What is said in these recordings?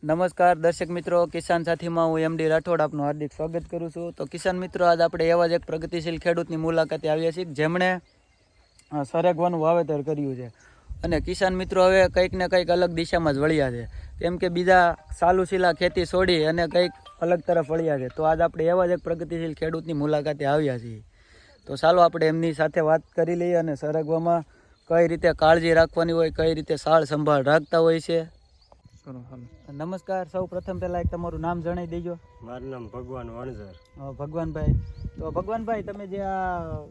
નમસ્કાર દર્શક મિત્રો, કિસાન સાથીમાં હું એમડી રાઠોડ આપનું હાર્દિક સ્વાગત કરું છું. તો કિસાન મિત્રો, આજ આપણે એવા જ એક પ્રગતિશીલ ખેડૂતની મુલાકાતે આવ્યા છીએ જેમણે સરગવાનું વાવેતર કર્યું છે. અને કિસાન મિત્રો હવે કંઈક ને કંઈક અલગ દિશામાં જ વળ્યા છે, કેમ કે બીજા સાલુશીલા ખેતી છોડી અને કંઈક અલગ તરફ વળ્યા છે. તો આજ આપણે એવા જ એક પ્રગતિશીલ ખેડૂતની મુલાકાતે આવ્યા છીએ. તો ચાલો આપણે એમની સાથે વાત કરી લઈએ અને સરગવામાં કઈ રીતે કાળજી રાખવાની હોય, કઈ રીતે સાળ સંભાળ રાખતા હોય છે. નમસ્કાર, સૌ પ્રથમ પહેલા એક તમારું નામ જણાવી દેજો. મારું નામ ભગવાન વણઝર. ભગવાનભાઈ, તો ભગવાનભાઈ, તમે જે આ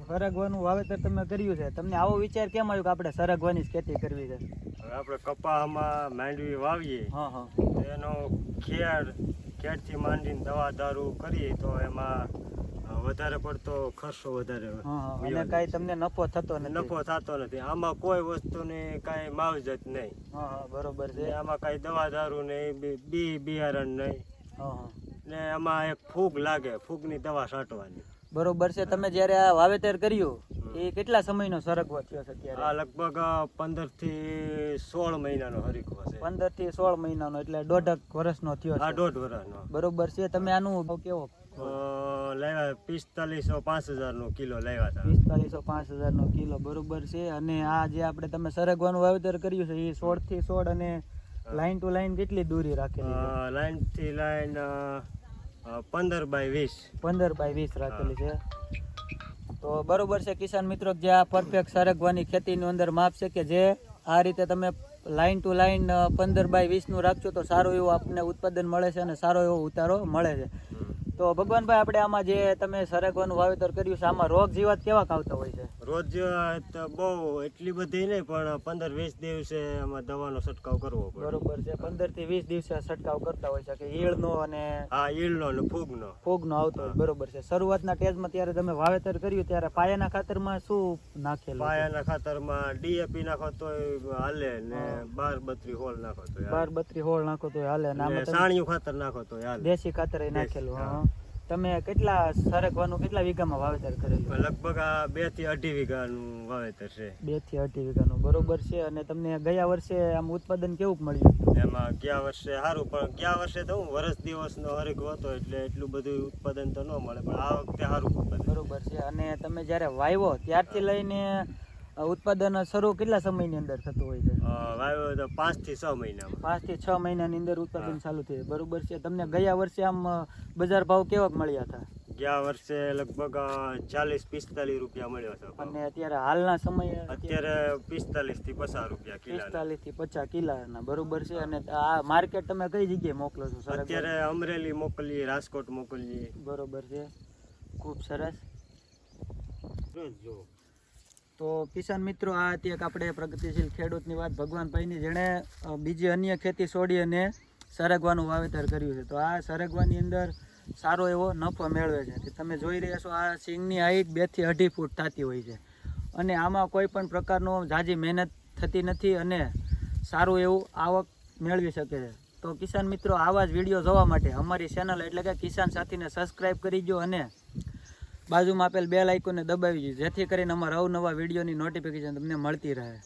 સરગવાનું વાવેતર તમે કર્યું છે, તમને આવો વિચાર કેમ આવ્યો કે આપણે સરગવાની જ ખેતી કરવી છે? હવે આપણે કપાસમાં માંડવી વાવીએ, એનો ખેડથી માંડીને દવા દારૂ કરીએ તો એમાં વધારે પડતો ખર્ચો વધારે અને કાંઈ તમને નફો થતો નથી. આમાં કોઈ વસ્તુની કાંઈ માવજત નહીં. બરોબર છે. આમાં કાંઈ દવા દારૂ નહીં, બિયારણ નહીં, ને આમાં એક ફૂગ લાગે, ફૂગની દવા છાંટવાની. બરોબર છે. તમે જયારે આ વાવેતર કર્યું એ કેટલા સમયનો સરગવો થયો છે અત્યારે? આ લગભગ 15 થી 16 મહિનાનો હરીકો છે. 15 થી 16 મહિનાનો, એટલે 1.5 વર્ષનો થયો છે. 1.5 વર્ષનો. બરોબર છે. તમે આનું ભાવ કેવો લાવ્યા? 4500-5000 નો કિલો લાવ્યા હતા. 4500-5000 નો કિલો. બરોબર છે. અને આ જે આપણે તમે સરગવાનું વાવેતર કર્યું છે એ 16 થી 16 અને લાઈન ટુ લાઈન કેટલી દૂરી રાખેલી છે? લાઈન થી લાઈન 15 બાય 20. 15 બાય 20 રાખેલી છે. તો બરોબર છે કિસાન મિત્રો, જે આ પરફેક્ટ સરગવાની ખેતીની અંદર માપ છે કે જે આ રીતે તમે લાઈન ટુ લાઈન 15 બાય 20 નું રાખશો તો સારું એવું આપણને ઉત્પાદન મળે છે અને સારો એવો ઉતારો મળે છે. તો ભગવાનભાઈ, આપણે આમાં જે તમે સરગવાનું વાવેતર કર્યું છે, આમાં રોગ જીવાત કેવા આવતા હોય છે? રોગ જીવાત બહુ એટલી બધી નહીં, પણ 15-20 દિવસે આમાં દવાનો છંટકાવ કરવો પડે. બરોબર છે. 15 થી 20 દિવસે છંટકાવ કરતા હોય છે કે ઈળનો અને ઈળનો અને ફૂગનો આવતો હોય. બરોબર છે. શરૂઆતના ટેજમાં ત્યારે તમે વાવેતર કર્યું ત્યારે પાયાના ખાતરમાં શું નાખેલું? પાયાના ખાતરમાં ડીએપી નાખો તોય હાલે, ને 12-32 હોળ નાખો તોય 12-32 હોળ નાખો તોય હાલે, અને સાણિયું ખાતર નાખો તોય હાલે. દેશી ખાતર નાખેલું. તમે કેટલા સરગવાનું કેટલા વીઘામાં વાવેતર કરેલું? લગભગ 2 થી 2.5 વીઘાનું વાવેતર છે. 2 થી 2.5 વીઘાનું. બરોબર છે. અને તમને ગયા વર્ષે આમ ઉત્પાદન કેવું મળ્યું? એમાં ગયા વર્ષે સારું, પણ ગયા વર્ષે તો હું વર્ષ દિવસનો હરીકો હતો એટલે એટલું બધું ઉત્પાદન તો ન મળે, પણ આ વખતે સારું ઉત્પાદન. બરોબર છે. અને તમે જ્યારે વાવ્યો ત્યારથી લઈને ઉત્પાદન શરૂ કેટલા સમયની અંદર થતું હોય છે? વાવ્યો તો 5 થી 6 મહિનામાં. 5 થી 6 મહિનાની અંદર ઉત્પાદન ચાલુ થયું. બરોબર છે. તમને ગયા વર્ષે આમ બજાર ભાવ કેવા મળ્યા હતા? ગયા વર્ષે લગભગ 40-45 રૂપિયા મળ્યો હતો. અને અત્યારે હાલના સમયે અત્યારે 45 થી 50 રૂપિયા કિલા. 45 થી 50 કિલાના. બરોબર છે. અને આ માર્કેટ તમે કઈ જગ્યાએ મોકલો છો? અત્યારે અમરેલી મોકલીએ, રાજકોટ મોકલીએ. બરોબર છે. ખૂબ સરસ. તો કિસાન મિત્રો, આ હતી એક આપણે પ્રગતિશીલ ખેડૂતની વાત ભગવાનભાઈની, જેણે બીજી અન્ય ખેતી છોડી અને સરગવાનું વાવેતર કર્યું છે. તો આ સરગવાની અંદર સારો એવો નફો મેળવે છે. તમે જોઈ રહ્યા છો, આ સિંગની હાઈટ 2 થી 2.5 ફૂટ થતી હોય છે. અને આમાં કોઈ પણ પ્રકારનો ઝાઝી મહેનત થતી નથી અને સારું એવું આવક મેળવી શકે છે. તો કિસાન મિત્રો, આવા જ વિડીયો જોવા માટે અમારી ચેનલ એટલે કે કિસાન સાથીને સબસ્ક્રાઈબ કરી દો અને બાજુમાં આપેલ બેલ આઇકોનને દબાવી દો, જેથી કરીને અમારા અવનવા વિડીયોની નોટિફિકેશન તમને મળતી રહે.